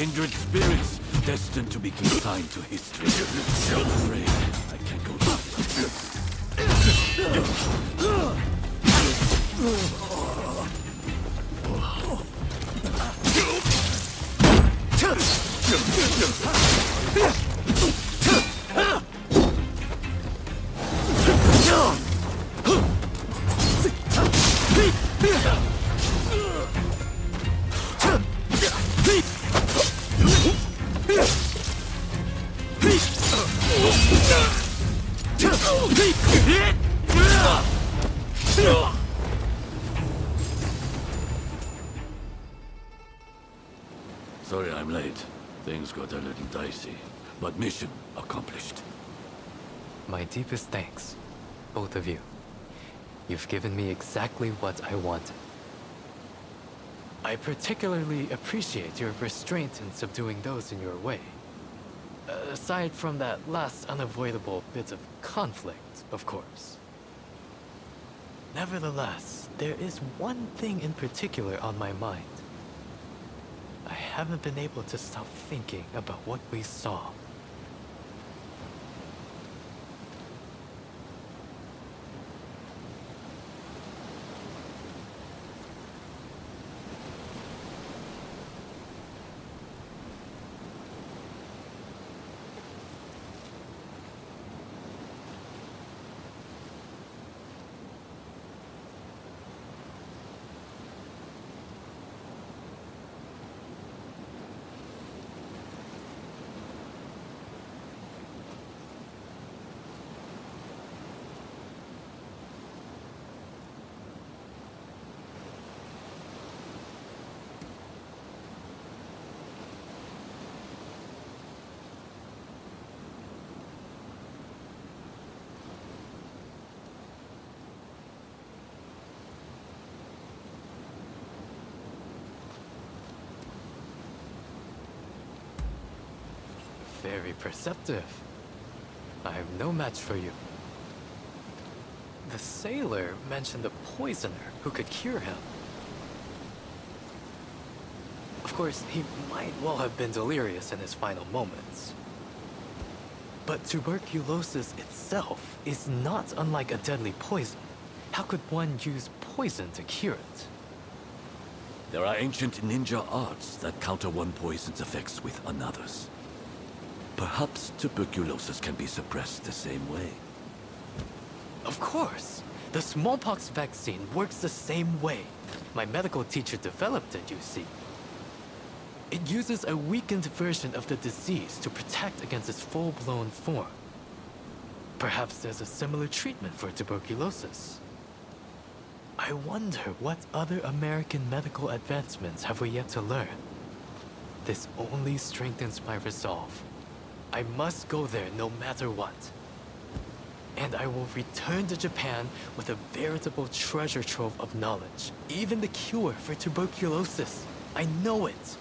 Kindred spirits destined to be consigned to history. I'm afraid I can't go Sorry I'm late. Things got a little dicey. But mission accomplished. My deepest thanks, both of you. You've given me exactly what I wanted. I particularly appreciate your restraint in subduing those in your way. Aside from that last unavoidable bit of conflict, of course. Nevertheless, there is one thing in particular on my mind. I haven't been able to stop thinking about what we saw. Very perceptive. I am no match for you. The sailor mentioned a poisoner who could cure him. Of course, he might well have been delirious in his final moments. But tuberculosis itself is not unlike a deadly poison. How could one use poison to cure it? There are ancient ninja arts that counter one poison's effects with another's. Perhaps tuberculosis can be suppressed the same way. Of course! The smallpox vaccine works the same way. My medical teacher developed it, you see. It uses a weakened version of the disease to protect against its full-blown form. Perhaps there's a similar treatment for tuberculosis. I wonder what other American medical advancements have we yet to learn. This only strengthens my resolve. I must go there no matter what. And I will return to Japan with a veritable treasure trove of knowledge. Even the cure for tuberculosis. I know it.